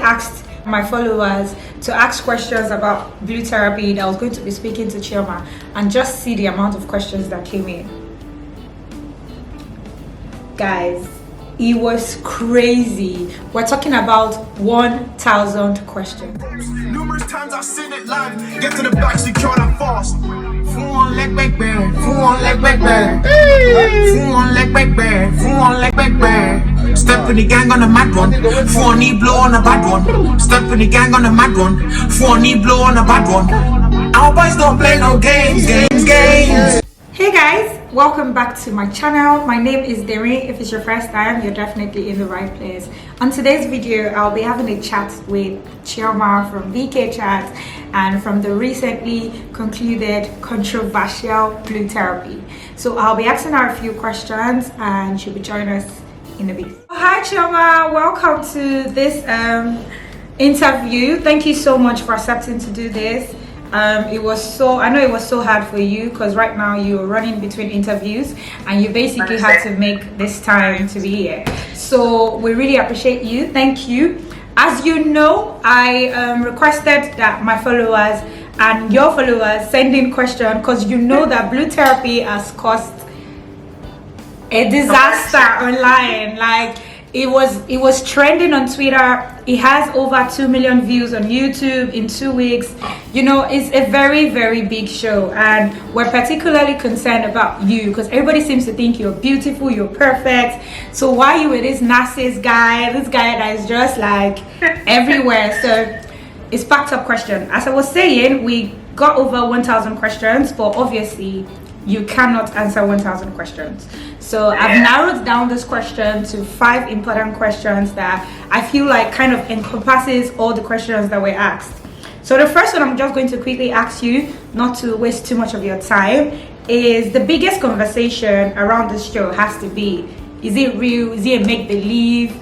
asked my followers to ask questions about blue therapy that I was going to be speaking to Chioma, and just see the amount of questions that came in. Guys, it was crazy. We're talking about 1,000 questions. Numerous times I've seen it live. Get to the back, secure that fast. Full on leg back bear, full on leg back bear. Full on leg back bear, full on leg back bear. Step in the gang on the mad one. Full knee blow on the bad one. Step in the gang on the mad one. Full knee blow on the bad one. Our boys don't play no games. Hey guys, welcome back to my channel. My name is Derin. If it's your first time, you're definitely in the right place. On today's video, I'll be having a chat with Chioma from VK Chat and from the recently concluded controversial blue therapy. So I'll be asking her a few questions and she'll be joining us in a bit. Hi Chioma, welcome to this interview. Thank you so much for accepting to do this. I know it was so hard for you because right now you're running between interviews and you basically had to make this time to be here. So we really appreciate you. Thank you. As you know, I requested that my followers and your followers send in questions because you know that blue therapy has caused a disaster online. Like it was trending on Twitter. It has over 2 million views on YouTube in 2 weeks. You know, it's a very, very big show, and we're particularly concerned about you because everybody seems to think you're beautiful, you're perfect. So why you with this narcissist guy, this guy that is just like everywhere? So it's packed up question. As I was saying, we got over 1,000 questions, but obviously you cannot answer 1,000 questions. So I've narrowed down this question to 5 important questions that I feel like kind of encompasses all the questions that were asked. So the first one I'm just going to quickly ask you, not to waste too much of your time, is the biggest conversation around this show has to be, is it real? Is it a make-believe?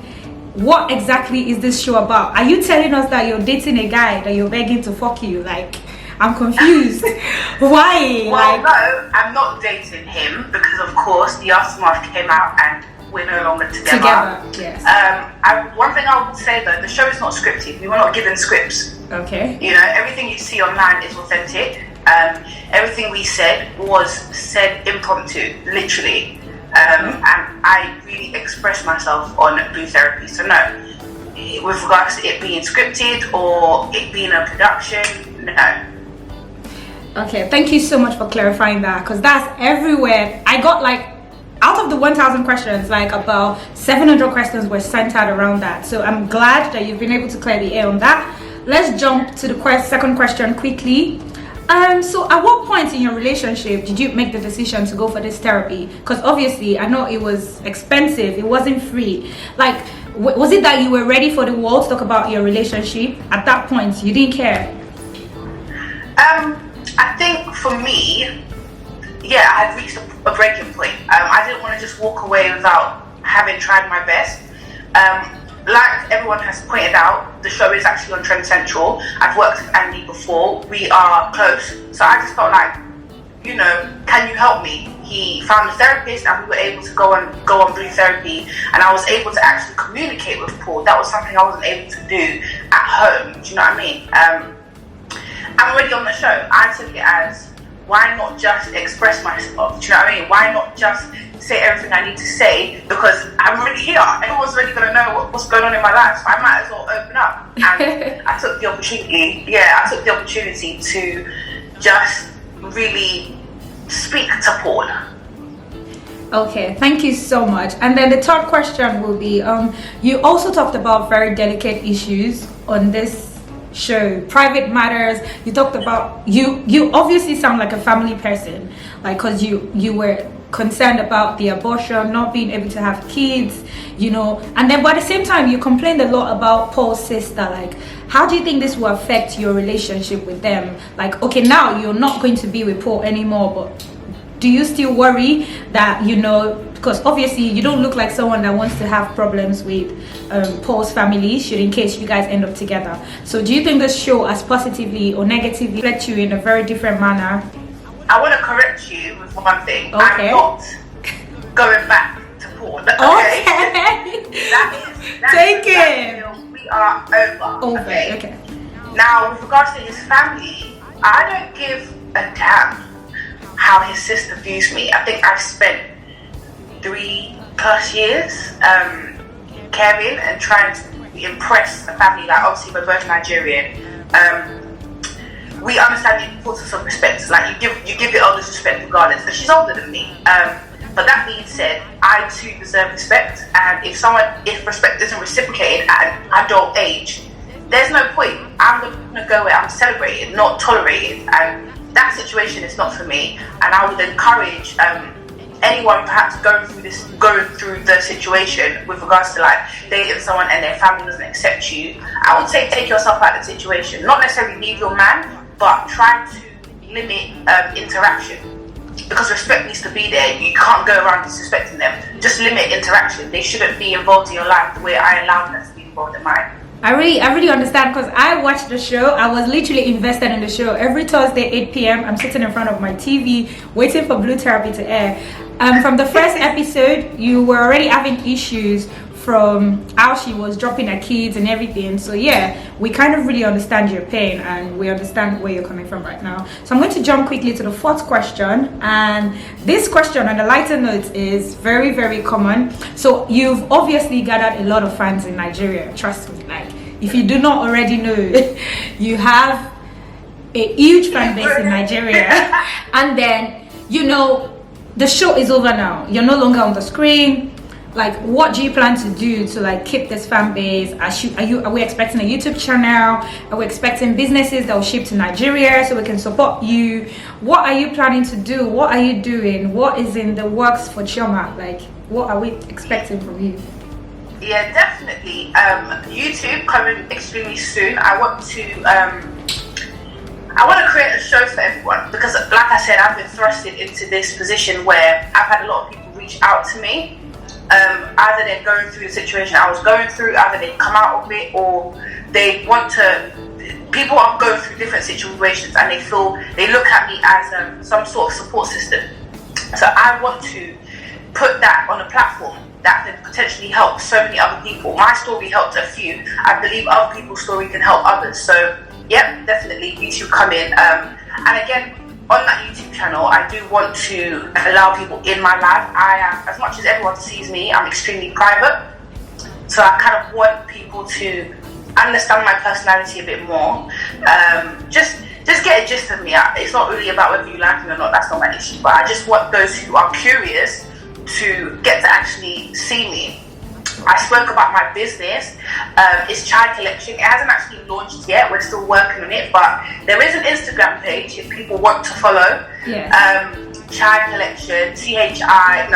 What exactly is this show about? Are you telling us that you're dating a guy that you're begging to fuck you? Like, I'm confused. Why? Well, no, I'm not dating him because, of course, the aftermath came out and we're no longer together. Yes. One thing I would say though, the show is not scripted. We were not given scripts. Okay. You know, everything you see online is authentic. Everything we said was said impromptu, literally. And I really expressed myself on blue therapy. So no, with regards to it being scripted or it being a production, no. Okay, thank you so much for clarifying that, because that's everywhere. I got like, out of the 1,000 questions, like about 700 questions were centered around that. So I'm glad that you've been able to clear the air on that. Let's jump to the second question quickly. So at what point in your relationship did you make the decision to go for this therapy? Because obviously I know it was expensive, it wasn't free. Like, was it that you were ready for the world to talk about your relationship? At that point, you didn't care? I think for me, yeah, I had reached a breaking point. I didn't want to just walk away without having tried my best. Like everyone has pointed out, the show is actually on Trend Central. I've worked with Andy before. We are close. So I just felt like, you know, can you help me? He found a therapist and we were able to go on blue therapy, and I was able to actually communicate with Paul. That was something I wasn't able to do at home. Do you know what I mean? I'm already on the show. I took it as, why not just express myself? Do you know what I mean? Why not just say everything I need to say? Because I'm already here. Everyone's already going to know what's going on in my life. So I might as well open up. And I took the opportunity. Yeah, I took the opportunity to just really speak to Paul. Okay, thank you so much. And then the third question will be, you also talked about very delicate issues on this show, private matters. You talked about, you obviously sound like a family person, like, because you were concerned about the abortion, not being able to have kids, you know, and then but at the same time you complained a lot about Paul's sister. Like, how do you think this will affect your relationship with them? Like, okay, now you're not going to be with Paul anymore, but do you still worry that, you know, because obviously you don't look like someone that wants to have problems with Paul's family, should in case you guys end up together. So do you think this show has positively or negatively affected you in a very different manner? I want to correct you with one thing. Okay. I'm not going back to Paul. Okay. Okay. That Take is it. we we are over. Okay. Now, with regards to his family, I don't give a damn how his sister views me. I think I've spent 3+ years caring and trying to impress a family. Like, obviously, we're both Nigerian. We understand the importance of respect. Like, you give your elders respect regardless. And she's older than me. But that being said, I too deserve respect. And if respect isn't reciprocated at an adult age, there's no point. I'm gonna go where I'm celebrated, not tolerated. And that situation is not for me. And I would encourage anyone perhaps going through the situation with regards to like dating someone and their family doesn't accept you. I would say take yourself out of the situation. Not necessarily leave your man, but try to limit interaction. Because respect needs to be there. You can't go around disrespecting them. Just limit interaction. They shouldn't be involved in your life the way I allowed them to be involved in mine. I really understand, because I watched the show. I was literally invested in the show. Every Thursday 8 p.m. I'm sitting in front of my TV waiting for Blue Therapy to air. From the first episode, you were already having issues from how she was dropping her kids and everything. So yeah, we kind of really understand your pain and we understand where you're coming from right now. So I'm going to jump quickly to the fourth question, and this question on the lighter note is very, very common. So you've obviously gathered a lot of fans in Nigeria, trust me. Like, if you do not already know, you have a huge fan base in Nigeria. And then, you know, the show is over now, you're no longer on the screen. Like, what do you plan to do to like keep this fan base? Are we expecting a YouTube channel? Are we expecting businesses that will ship to Nigeria so we can support you? What are you planning to do? What are you doing? What is in the works for Chioma? Like, what are we expecting from you? Yeah, definitely. YouTube coming extremely soon. I want to create a show for everyone because, like I said, I've been thrusted into this position where I've had a lot of people reach out to me. Either they're going through the situation I was going through, either they come out of it, or they want to. People are going through different situations and they look at me as some sort of support system. So I want to put that on a platform that can potentially help so many other people. My story helped a few. I believe other people's story can help others. So yep, definitely YouTube come in. And again, on that YouTube channel, I do want to allow people in my life. I am, as much as everyone sees me, I'm extremely private. So I kind of want people to understand my personality a bit more. Just get a gist of me. It's not really about whether you like me or not, that's not my issue. But I just want those who are curious to get to actually see me. I spoke about my business. It's Chai Collection. It hasn't actually launched yet. We're still working on it, but there is an Instagram page if people want to follow. Yeah. Chai Collection. CHAI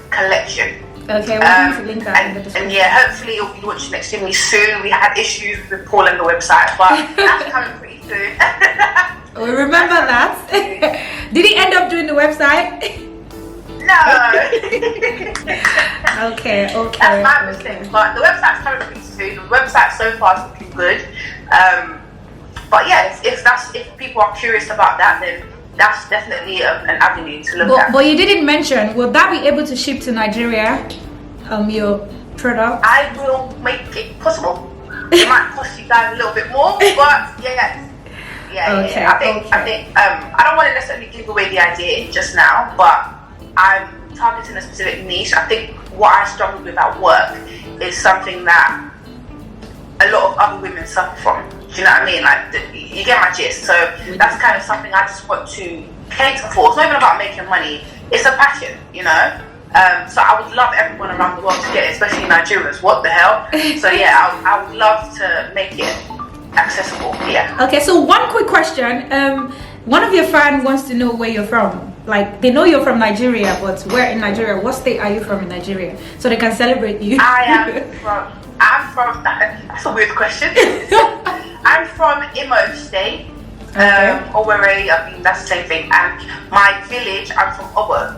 Collection. Okay, we're going to link that in the description. And yeah, hopefully it'll be launching extremely soon. We had issues with Paul and the website, but that's coming pretty soon. We remember that. Did he end up doing the website? No. Okay. That's my mistake. But the website's coming pretty soon. The website so far is looking good. But yeah, if people are curious about that, then that's definitely an avenue to look at. But you didn't mention, will that be able to ship to Nigeria? Your product? I will make it possible. It might cost you guys a little bit more, but yes. Yeah. I think I don't want to necessarily give away the idea just now, but I'm targeting a specific niche. I think what I struggle with at work is something that a lot of other women suffer from. Do you know what I mean? Like, you get my gist. So that's kind of something I just want to cater for. It's not even about making money. It's a passion, you know? So I would love everyone around the world to get it, especially Nigerians. What the hell? So yeah, I would love to make it accessible. Yeah. Okay, so one quick question. One of your fans wants to know where you're from. Like, they know you're from Nigeria, but where in Nigeria? What state are you from in Nigeria? So they can celebrate you. I'm from, that's a weird question. I'm from Imo State, Owerri, I mean, that's the same thing. And my village, I'm from Obo.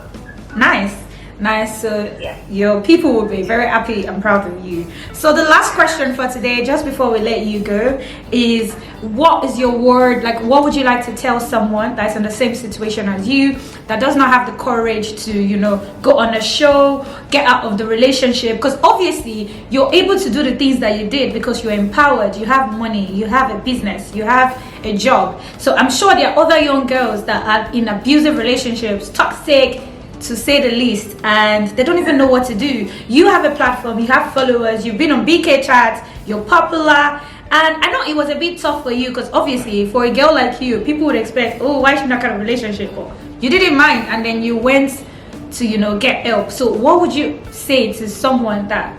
Nice. Nice. So Yeah. your people will be very happy and proud of you. So the last question for today, just before we let you go, is what is your word? Like, what would you like to tell someone that's in the same situation as you, that does not have the courage to, you know, go on a show, get out of the relationship? Because obviously you're able to do the things that you did because you're empowered, you have money, you have a business, you have a job. So I'm sure there are other young girls that are in abusive relationships, toxic to say the least, and they don't even know what to do. You have a platform, you have followers, you've been on BK chats, you're popular, and I know it was a bit tough for you because obviously for a girl like you, people would expect, oh, why is she not kind of relationship? But you didn't mind, and then you went to, you know, get help. So what would you say to someone that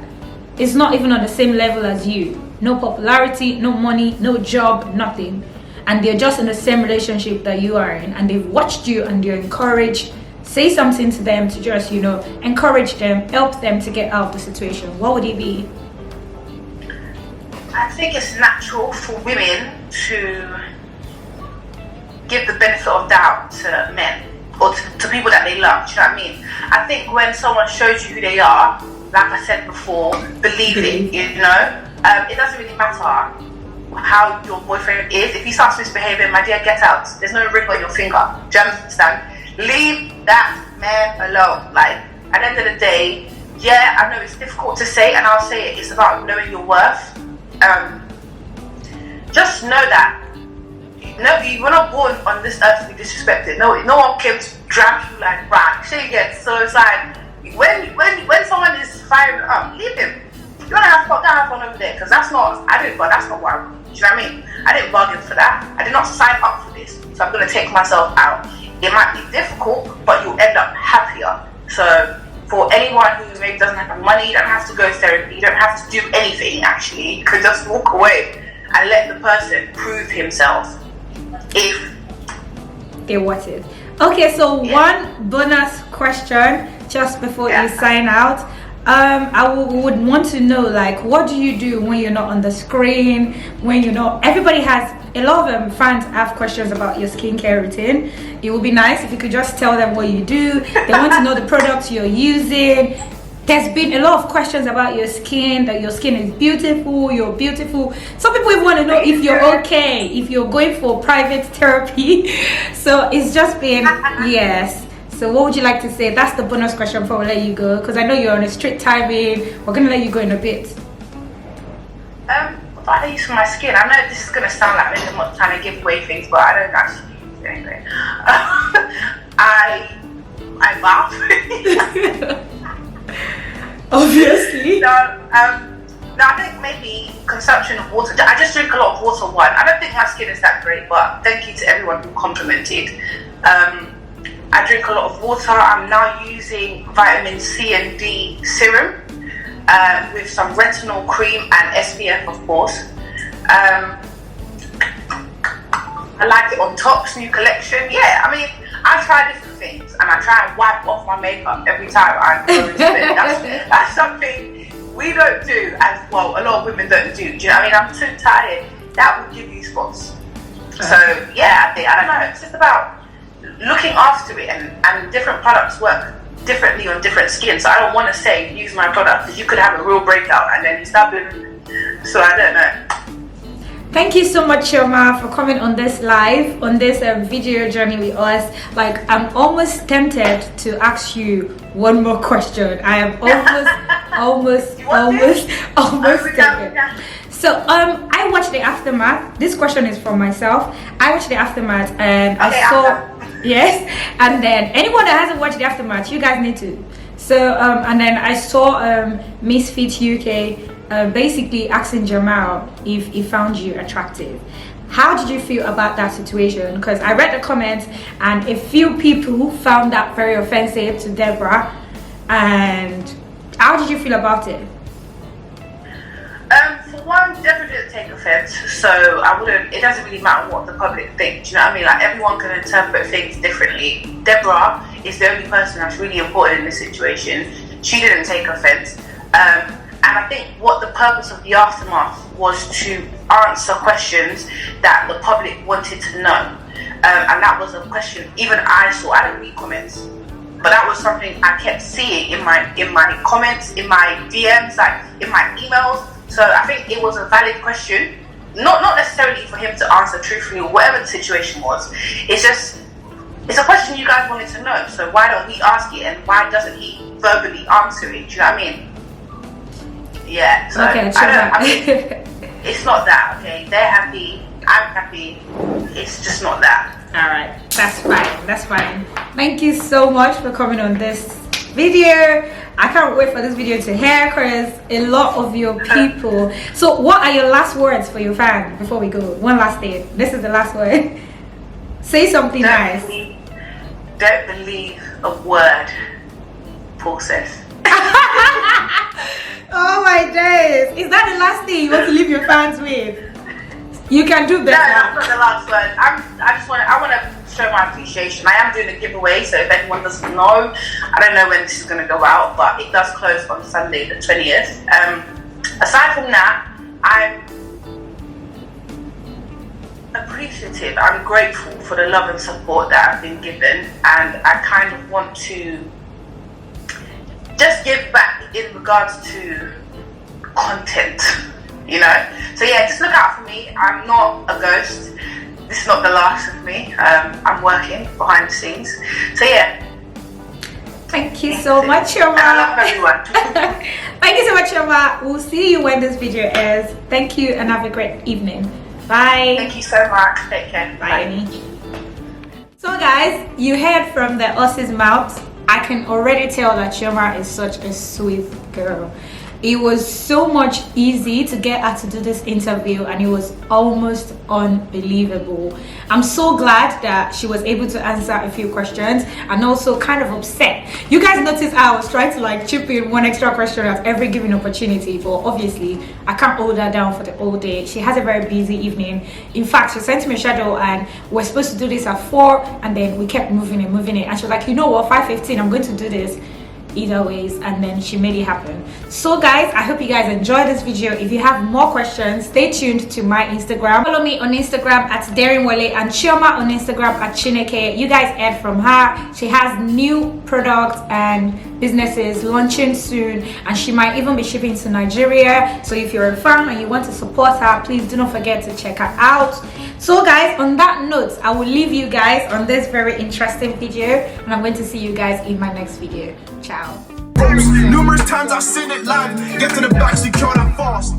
is not even on the same level as you? No popularity, no money, no job, nothing, and they're just in the same relationship that you are in, and they've watched you and they're encouraged. Say something to them to just, you know, encourage them, help them to get out of the situation. What would it be? I think it's natural for women to give the benefit of doubt to men or to people that they love. Do you know what I mean? I think when someone shows you who they are, like I said before, believe it, you know? It doesn't really matter how your boyfriend is. If he starts misbehaving, my dear, get out. There's no ring on your finger. Do you understand? Leave that man alone. Like, at the end of the day, yeah, I know it's difficult to say, and I'll say it, it's about knowing your worth. Just know that you were not born on this earth to be disrespected. No one came to drag you like rag. Say again. So it's like when someone is firing up, leave him. You wanna have fun over there, because that's not what I want. Do you know what I mean? I didn't bargain for that. I did not sign up for this, so I'm gonna take myself out. It might be difficult, but you'll end up happier. So for anyone who maybe doesn't have money, you don't have to go to therapy, you don't have to do anything actually. You can just walk away and let the person prove himself if they want it. Okay, so one bonus question just before you sign out. I would want to know, like, what do you do when you're not on the screen, when you're not, everybody has, a lot of fans have questions about your skincare routine. It would be nice if you could just tell them what you do. They want to know the products you're using. There's been a lot of questions about your skin, that your skin is beautiful, you're beautiful. Some people even want to know if you're okay, if you're going for private therapy. So it's just been, yes. So what would you like to say? That's the bonus question before we let you go, because I know you're on a strict timing. We're going to let you go in a bit. What I use for my skin, I know this is going to sound like maybe I'm not trying to give away things, but I don't actually use it anyway. I bath. Obviously. No, I think maybe consumption of water. I just drink a lot of water. One, I don't think my skin is that great, but thank you to everyone who complimented. I drink a lot of water. I'm now using vitamin C and D serum with some retinol cream and SPF, of course. I like it on Top's new collection. Yeah, I mean, I try different things, and I try and wipe off my makeup every time I go into bed. That's something we don't do, as well. A lot of women don't do. Do you know what I mean? I'm too tired. That will give you spots. So yeah, I don't know. It's just about looking after it, and different products work differently on different skin. So I don't want to say use my product, because you could have a real breakout and then you start bleeding. So I don't know. Thank you so much, Chioma, for coming on this live, on this video journey with us. Like, I'm almost tempted to ask you one more question. I am almost tempted. So I watched the aftermath. This question is from myself. I watched the aftermath, and I saw yes, and then anyone that hasn't watched the aftermath, you guys need to. So and then I saw Misfit UK basically asking Jamal if he found you attractive. How did you feel about that situation? Because I read the comments, and a few people found that very offensive to Deborah. And how did you feel about it? For one, Deborah didn't take offense, so I wouldn't. It doesn't really matter what the public thinks. You know what I mean? Like, everyone can interpret things differently. Deborah is the only person that's really important in this situation. She didn't take offense. And I think what the purpose of the aftermath was to answer questions that the public wanted to know. And that was a question even I saw. I don't read comments. But that was something I kept seeing in my comments, in my DMs, like in my emails. So I think it was a valid question, not necessarily for him to answer truthfully or whatever the situation was. It's a question you guys wanted to know. So why don't we ask it, and why doesn't he verbally answer it? Do you know what I mean? Yeah. So okay, I mean, it's not that. Okay, they're happy. I'm happy. It's just not that. All right, that's fine. That's fine. Thank you so much for coming on this video. I can't wait for this video to hear, because a lot of your people. So what are your last words for your fan before we go? One last thing. This is the last word. Say something nice. Don't believe a word Paul says. Oh my days. Is that the last thing you want to leave your fans with? You can do better. No, that's not the last word. I want to show my appreciation. I am doing a giveaway, so if anyone doesn't know, I don't know when this is going to go out, but it does close on Sunday the 20th. Aside from that, I'm appreciative. I'm grateful for the love and support that I've been given, and I kind of want to just give back in regards to content, you know. So yeah, just look out for me. I'm not a ghost. This is not the last of me. I'm working behind the scenes. So yeah. Thank you so much, Chioma. I love everyone. Thank you so much, Chioma. We'll see you when this video airs. Thank you, and have a great evening. Bye. Thank you so much. Take care. Bye. So guys, you heard from the horse's mouth. I can already tell that Chioma is such a sweet girl. It was so much easy to get her to do this interview, and it was almost unbelievable. I'm so glad that she was able to answer a few questions, and also kind of upset. You guys noticed I was trying to like chip in one extra question at every given opportunity, but obviously I can't hold her down for the whole day. She has a very busy evening. In fact, she sent me a shadow, and we're supposed to do this at 4, and then we kept moving it, and she was like, you know what, 5:15, I'm going to do this either ways, and then she made it happen. So guys, I hope you guys enjoyed this video. If you have more questions, stay tuned to my Instagram. Follow me on Instagram at Derin Wole, and Chioma on Instagram at Chineke. You guys heard from her. She has new products and businesses launching soon, and she might even be shipping to Nigeria. So if you're a fan and you want to support her, please do not forget to check her out. So guys, on that note, I will leave you guys on this very interesting video, and I'm going to see you guys in my next video. Ciao. Numerous times I seen it live. Get to the back, secure that fast.